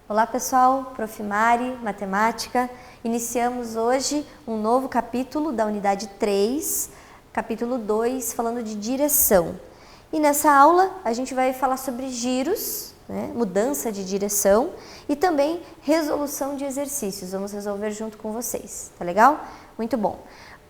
Olá pessoal, Prof. Mari, Matemática. Iniciamos hoje um novo capítulo da unidade 3, capítulo 2, falando de direção. E nessa aula a gente vai falar sobre giros, mudança de direção e também resolução de exercícios. Vamos resolver junto com vocês, tá legal? Muito bom.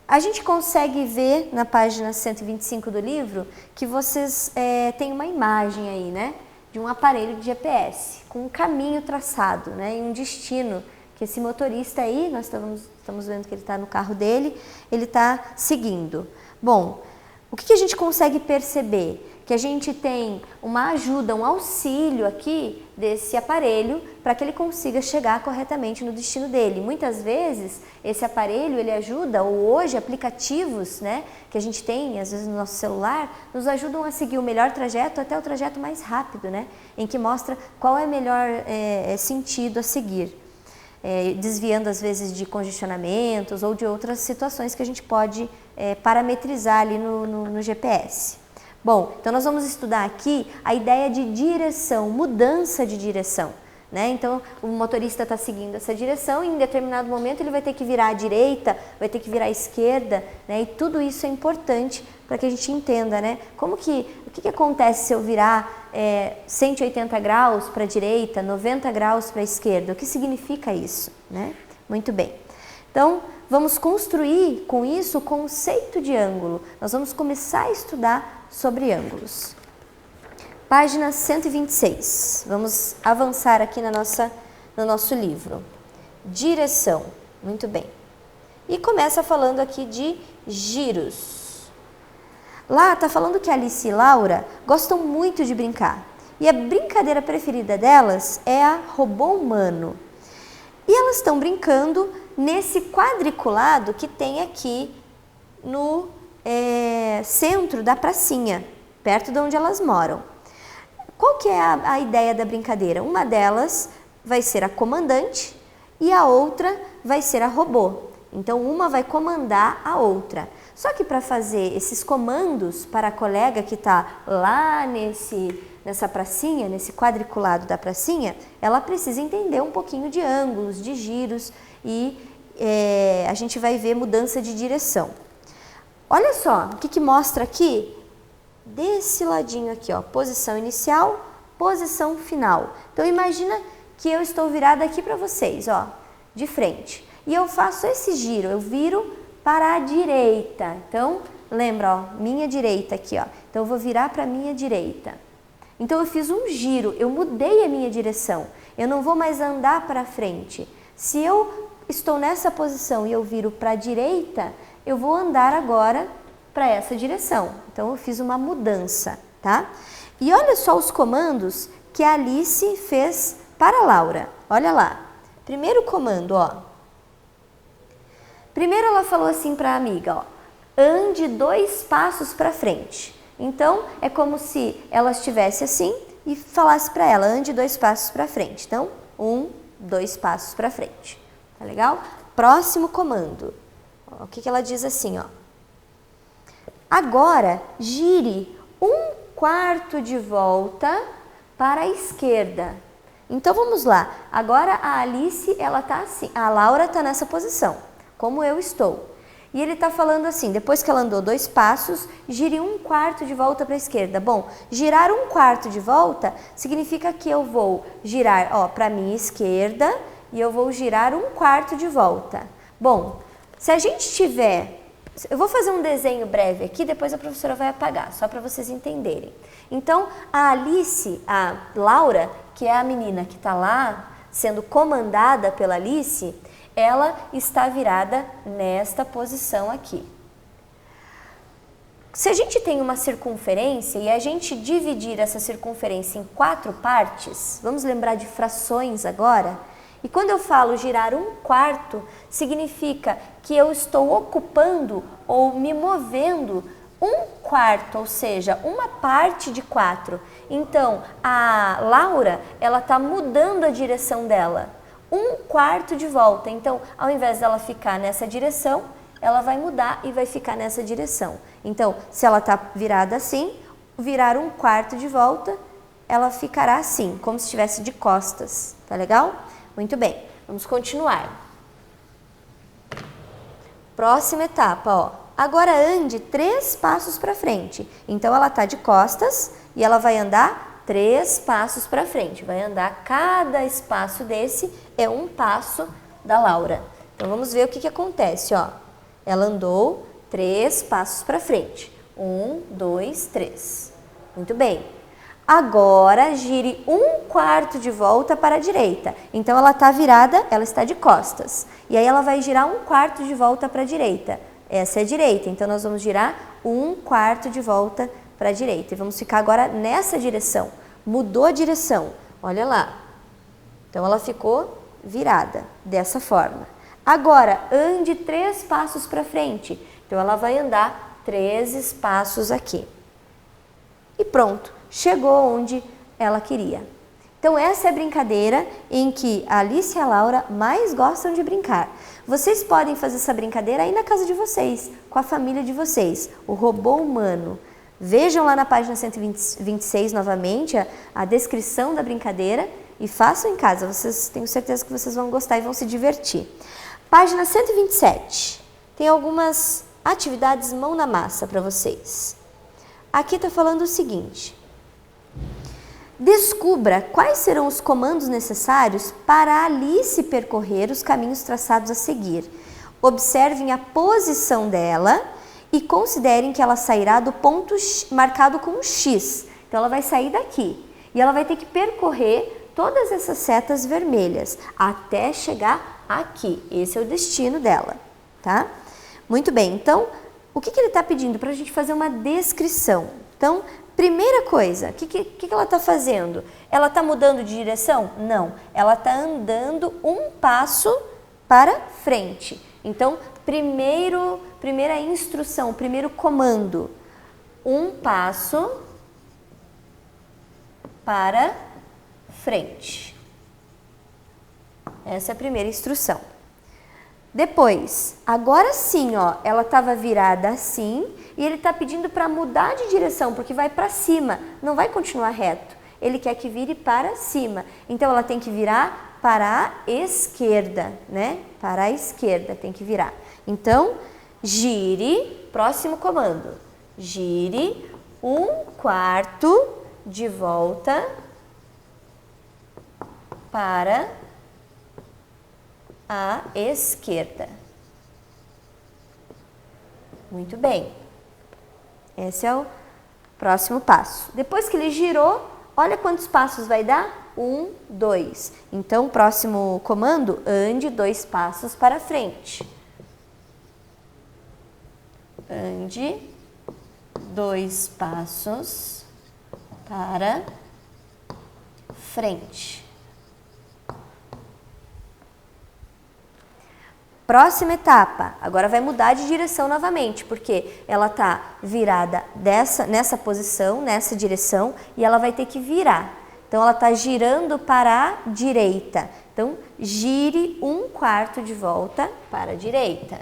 A gente consegue ver na página 125 do livro que vocês têm uma imagem aí, né? De um aparelho de GPS, com um caminho traçado, né? E um destino que esse motorista aí, nós estamos vendo que ele está no carro dele, ele está seguindo. Bom, o que a gente consegue perceber? Que a gente tem uma ajuda, um auxílio aqui desse aparelho para que ele consiga chegar corretamente no destino dele. Muitas vezes esse aparelho ele ajuda, ou hoje aplicativos, né, que a gente tem às vezes no nosso celular, nos ajudam a seguir o melhor trajeto até o trajeto mais rápido, né, em que mostra qual é o melhor sentido a seguir. Desviando às vezes de congestionamentos ou de outras situações que a gente pode parametrizar ali no GPS. Bom, então nós vamos estudar aqui a ideia de direção, mudança de direção, né? Então o motorista está seguindo essa direção e em determinado momento ele vai ter que virar à direita, vai ter que virar à esquerda, né? E tudo isso é importante para que a gente entenda, né? O que acontece se eu virar 180 graus para a direita, 90 graus para a esquerda? O que significa isso, né? Muito bem. Então, vamos construir com isso o conceito de ângulo. Nós vamos começar a estudar sobre ângulos. Página 126. Vamos avançar aqui no nosso livro. Direção. Muito bem. E começa falando aqui de giros. Lá está falando que Alice e Laura gostam muito de brincar. E a brincadeira preferida delas é a robô humano. E elas estão brincando nesse quadriculado que tem aqui no centro da pracinha, perto de onde elas moram. Qual que é a ideia da brincadeira? Uma delas vai ser a comandante e a outra vai ser a robô. Então, uma vai comandar a outra. Só que para fazer esses comandos para a colega que está lá nessa pracinha, nesse quadriculado da pracinha, ela precisa entender um pouquinho de ângulos, de giros e a gente vai ver mudança de direção. Olha só, o que mostra aqui? Desse ladinho aqui, ó, posição inicial, posição final. Então, imagina que eu estou virada aqui para vocês, ó, de frente. E eu faço esse giro, eu viro para a direita. Então, lembra, ó, minha direita aqui, ó. Então, eu vou virar para a minha direita. Então, eu fiz um giro, eu mudei a minha direção. Eu não vou mais andar para frente. Se eu estou nessa posição e eu viro para a direita, eu vou andar agora para essa direção. Então, eu fiz uma mudança, tá? E olha só os comandos que a Alice fez para a Laura. Olha lá. Primeiro comando, ó. Primeiro ela falou assim para a amiga, ó. Ande 2 passos para frente. Então, é como se ela estivesse assim e falasse para ela, ande 2 passos para frente. Então, 1, 2 passos para frente. Tá legal? Próximo comando. O que ela diz assim, ó. Agora, gire 1/4 de volta para a esquerda. Então, vamos lá. Agora, a Alice, ela tá assim. A Laura está nessa posição, como eu estou. E ele está falando assim, depois que ela andou 2 passos, gire 1/4 de volta para a esquerda. Bom, girar 1/4 de volta significa que eu vou girar, ó, para a minha esquerda e eu vou girar 1/4 de volta. Bom, se a gente tiver... Eu vou fazer um desenho breve aqui, depois a professora vai apagar, só para vocês entenderem. Então, a Alice, a Laura, que é a menina que está lá, sendo comandada pela Alice, ela está virada nesta posição aqui. Se a gente tem uma circunferência e a gente dividir essa circunferência em 4 partes, vamos lembrar de frações agora? E quando eu falo girar 1/4, significa que eu estou ocupando ou me movendo 1/4, ou seja, uma parte de 4. Então, a Laura, ela está mudando a direção dela. 1/4 de volta. Então, ao invés dela ficar nessa direção, ela vai mudar e vai ficar nessa direção. Então, se ela está virada assim, virar 1/4 de volta ela ficará assim, como se estivesse de costas, tá legal? Muito bem, vamos continuar. Próxima etapa, ó. Agora ande 3 passos para frente. Então ela tá de costas e ela vai andar 3 passos para frente. Vai andar, cada espaço desse é um passo da Laura. Então vamos ver o que acontece, ó. Ela andou 3 passos para frente. 1, 2, 3. Muito bem. Agora gire 1/4 de volta para a direita. Então ela está virada, ela está de costas. E aí ela vai girar 1/4 de volta para a direita. Essa é a direita, então nós vamos girar 1/4 de volta para a direita. E vamos ficar agora nessa direção. Mudou a direção, olha lá. Então ela ficou virada, dessa forma. Agora, ande 3 passos para frente. Então ela vai andar 3 espaços aqui. E pronto, chegou onde ela queria. Então essa é a brincadeira em que a Alice e a Laura mais gostam de brincar. Vocês podem fazer essa brincadeira aí na casa de vocês, com a família de vocês, o robô humano. Vejam lá na página 126 novamente a descrição da brincadeira e façam em casa. Tenho certeza que vocês vão gostar e vão se divertir. Página 127. Tem algumas atividades mão na massa para vocês. Aqui está falando o seguinte: descubra quais serão os comandos necessários para a Alice percorrer os caminhos traçados a seguir. Observem a posição dela e considerem que ela sairá do ponto marcado com um X. Então ela vai sair daqui e ela vai ter que percorrer todas essas setas vermelhas até chegar aqui. Esse é o destino dela, tá? Muito bem, então o que ele está pedindo? Para a gente fazer uma descrição. Então, primeira coisa, o que ela está fazendo? Ela está mudando de direção? Não, ela está andando 1 passo para frente. Então, primeira instrução, primeiro comando, 1 passo para frente. Essa é a primeira instrução. Depois, agora sim, ó, ela estava virada assim e ele está pedindo para mudar de direção, porque vai para cima, não vai continuar reto. Ele quer que vire para cima. Então, ela tem que virar para a esquerda, né? Para a esquerda tem que virar. Então, gire, próximo comando, gire 1/4 de volta para a esquerda. Muito bem. Esse é o próximo passo. Depois que ele girou, olha quantos passos vai dar? 1, 2. Então, próximo comando, ande 2 passos para frente. Ande 2 passos para frente. Próxima etapa, agora vai mudar de direção novamente, porque ela está virada nessa posição, nessa direção, e ela vai ter que virar. Então, ela está girando para a direita. Então, gire 1/4 de volta para a direita.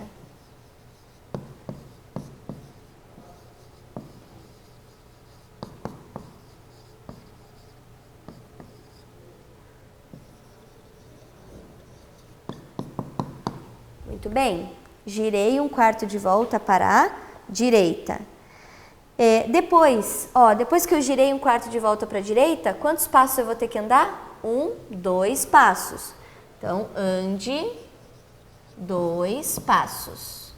Muito bem, girei 1/4 de volta para a direita. Depois que eu girei 1/4 de volta para a direita, quantos passos eu vou ter que andar? 1, 2 passos. Então, ande 2 passos.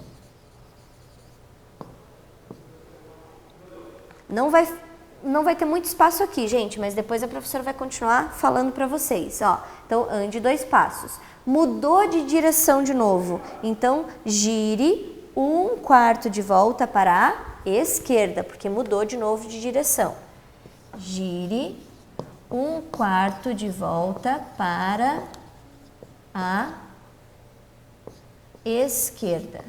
Não vai ter muito espaço aqui, gente, mas depois a professora vai continuar falando para vocês. Ó. Então, ande 2 passos. Mudou de direção de novo, então gire 1/4 de volta para a esquerda, porque mudou de novo de direção. Gire 1/4 de volta para a esquerda.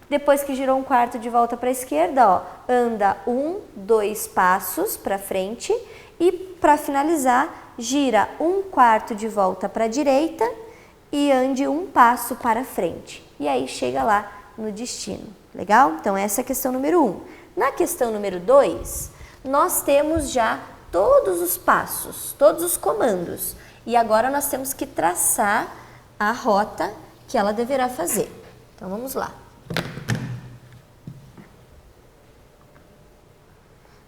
Depois que girou 1/4 de volta para a esquerda, ó, anda 1, 2 passos para frente e, para finalizar, gira 1/4 de volta para a direita e ande 1 passo para frente. E aí chega lá no destino. Legal? Então, essa é a questão número 1. Na questão número 2, nós temos já todos os passos, todos os comandos. E agora nós temos que traçar a rota que ela deverá fazer. Então, vamos lá.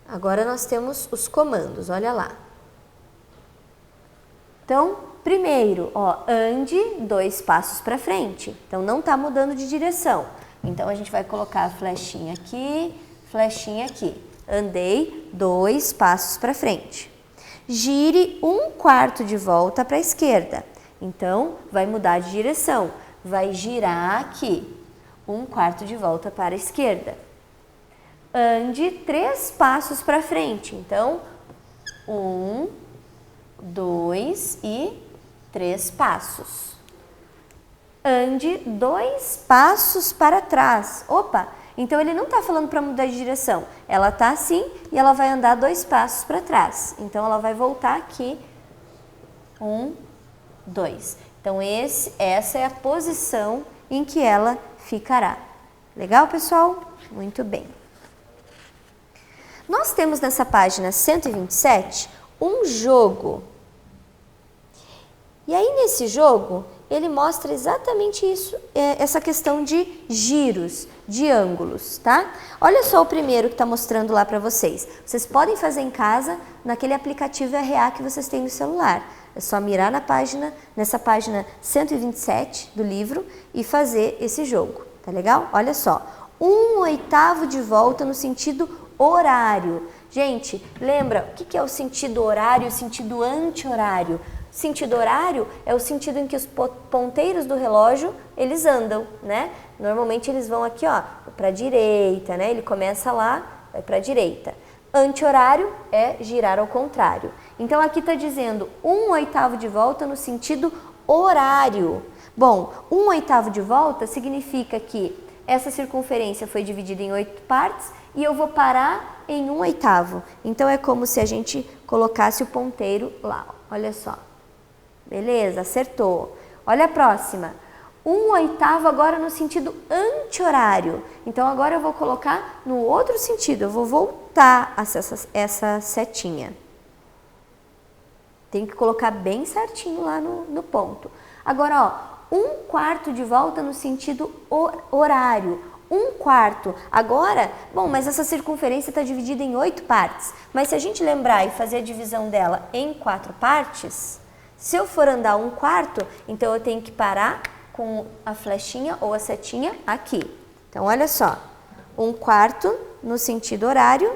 Agora nós temos os comandos, olha lá. Então, primeiro, ó, ande 2 passos para frente. Então, não está mudando de direção. Então, a gente vai colocar a flechinha aqui, flechinha aqui. Andei 2 passos para frente. Gire 1/4 de volta para a esquerda. Então, vai mudar de direção. Vai girar aqui, 1/4 de volta para a esquerda. Ande 3 passos para frente. Então, 1, 2 e 3 passos. Ande 2 passos para trás. Opa! Então, ele não está falando para mudar de direção. Ela está assim e ela vai andar 2 passos para trás. Então, ela vai voltar aqui. 1, 2. Então, essa é a posição em que ela ficará. Legal, pessoal? Muito bem. Nós temos nessa página 127 um jogo. E aí, nesse jogo, ele mostra exatamente isso, essa questão de giros, de ângulos, tá? Olha só o primeiro que está mostrando lá para vocês. Vocês podem fazer em casa naquele aplicativo RA que vocês têm no celular. É só mirar nessa página 127 do livro e fazer esse jogo, tá legal? Olha só, 1/8 de volta no sentido horário. Gente, lembra o que é o sentido horário e o sentido anti-horário? Sentido horário é o sentido em que os ponteiros do relógio, eles andam, né? Normalmente eles vão aqui, ó, para a direita, né? Ele começa lá, vai para a direita. Anti-horário é girar ao contrário. Então, aqui está dizendo 1/8 de volta no sentido horário. Bom, 1/8 de volta significa que essa circunferência foi dividida em 8 partes e eu vou parar em 1/8. Então, é como se a gente colocasse o ponteiro lá, olha só. Beleza? Acertou. Olha a próxima. 1/8 agora no sentido anti-horário. Então, agora eu vou colocar no outro sentido. Eu vou voltar essa setinha. Tem que colocar bem certinho lá no ponto. Agora, ó, 1/4 de volta no sentido horário. 1/4. Agora, bom, mas essa circunferência está dividida em 8 partes. Mas se a gente lembrar e fazer a divisão dela em 4 partes, se eu for andar 1/4, então eu tenho que parar com a flechinha ou a setinha aqui. Então, olha só, 1/4 no sentido horário,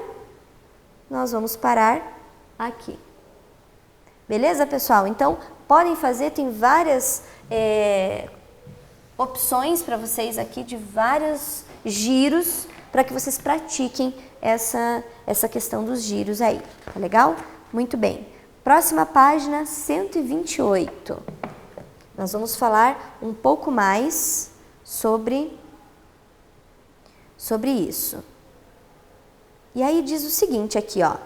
nós vamos parar aqui. Beleza, pessoal? Então, podem fazer, tem várias opções para vocês aqui de vários giros para que vocês pratiquem essa questão dos giros aí. Tá legal? Muito bem. Próxima página, 128. Nós vamos falar um pouco mais sobre isso. E aí diz o seguinte aqui, ó.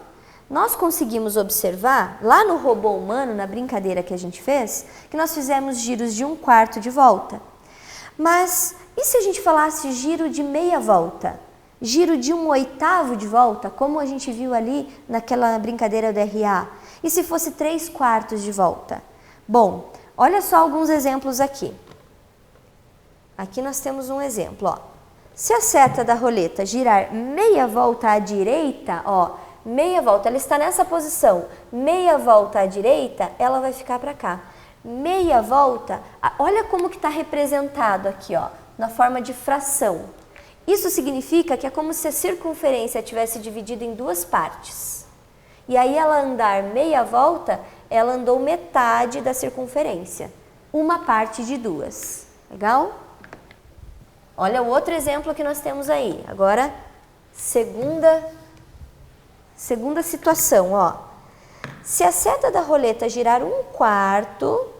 Nós conseguimos observar, lá no robô humano, na brincadeira que a gente fez, que nós fizemos giros de 1/4 de volta. Mas, e se a gente falasse giro de meia volta? Giro de 1/8 de volta, como a gente viu ali naquela brincadeira do RA? E se fosse 3/4 de volta? Bom, olha só alguns exemplos aqui. Aqui nós temos um exemplo, ó. Se a seta da roleta girar meia volta à direita, ó, meia volta, ela está nessa posição, meia volta à direita, ela vai ficar para cá. Meia volta, olha como que está representado aqui, ó, na forma de fração. Isso significa que é como se a circunferência tivesse dividida em 2 partes. E aí ela andar meia volta, ela andou metade da circunferência. Uma parte de 2. Legal? Olha o outro exemplo que nós temos aí. Agora, segunda situação, ó. Se a seta da roleta girar 1/4,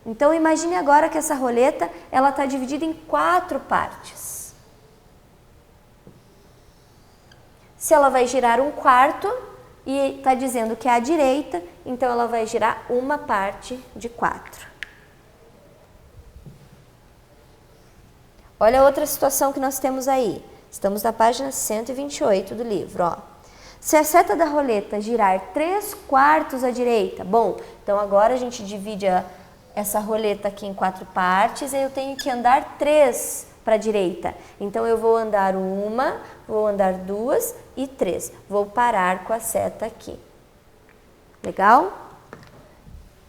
então imagine agora que essa roleta, ela está dividida em 4 partes. Se ela vai girar 1/4 e está dizendo que é à direita, então ela vai girar uma parte de 4. Olha outra situação que nós temos aí. Estamos na página 128 do livro, ó. Se a seta da roleta girar 3/4 à direita, bom, então agora a gente divide essa roleta aqui em 4 partes e eu tenho que andar 3 para a direita. Então eu vou andar 1, vou andar 2 e 3. Vou parar com a seta aqui. Legal?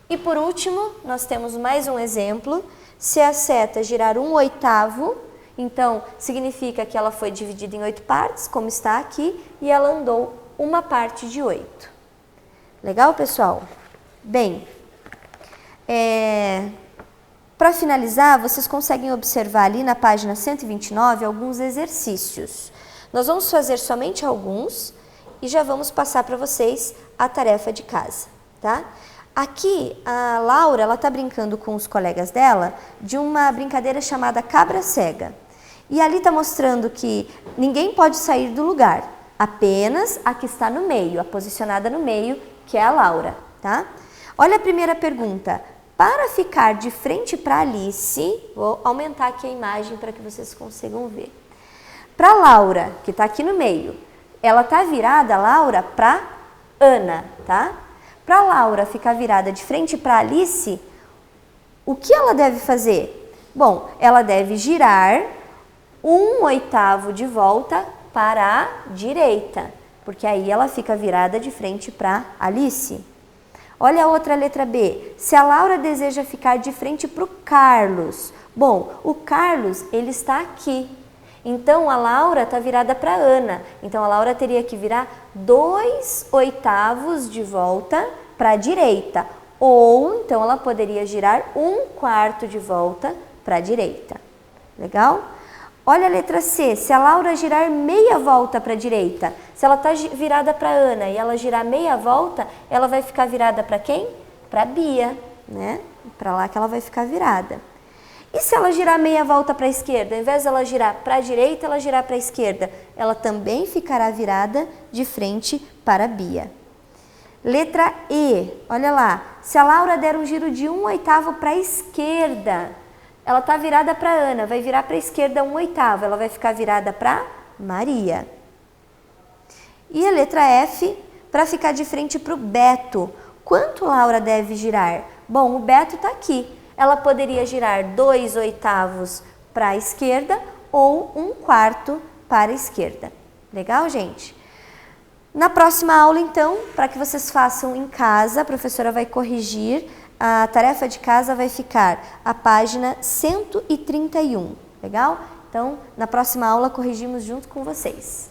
E por último, nós temos mais um exemplo. Se a seta girar 1/8, então significa que ela foi dividida em 8 partes, como está aqui, e ela andou 1 parte de 8. Legal, pessoal? Bem, para finalizar, vocês conseguem observar ali na página 129 alguns exercícios. Nós vamos fazer somente alguns e já vamos passar para vocês a tarefa de casa, tá? Aqui, a Laura, ela está brincando com os colegas dela de uma brincadeira chamada cabra cega. E ali está mostrando que ninguém pode sair do lugar, apenas a que está no meio, a posicionada no meio, que é a Laura, tá? Olha a primeira pergunta. Para ficar de frente para Alice, vou aumentar aqui a imagem para que vocês consigam ver. Para Laura, que está aqui no meio, ela está virada, Laura, para Ana, tá? Para Laura ficar virada de frente para Alice, o que ela deve fazer? Bom, ela deve girar 1/8 de volta para a direita, porque aí ela fica virada de frente para Alice. Olha a outra letra B. Se a Laura deseja ficar de frente para o Carlos, bom, o Carlos, ele está aqui. Então, a Laura está virada para a Ana. Então, a Laura teria que virar 2/8 de volta para a direita. Ou, então, ela poderia girar 1/4 de volta para a direita. Legal? Olha a letra C. Se a Laura girar meia volta para a direita, se ela está virada para a Ana e ela girar meia volta, ela vai ficar virada para quem? Para a Bia, né? Para lá que ela vai ficar virada. E se ela girar meia volta para a esquerda, ao invés de ela girar para a direita, ela girar para a esquerda, ela também ficará virada de frente para a Bia. Letra E, olha lá, se a Laura der um giro de 1/8 para a esquerda, ela está virada para a Ana, vai virar para a esquerda 1/8, ela vai ficar virada para Maria. E a letra F, para ficar de frente para o Beto, quanto Laura deve girar? Bom, o Beto está aqui. Ela poderia girar 2/8 para a esquerda ou 1/4 para a esquerda. Legal, gente? Na próxima aula, então, para que vocês façam em casa, a professora vai corrigir, a tarefa de casa vai ficar a página 131, legal? Então, na próxima aula, corrigimos junto com vocês.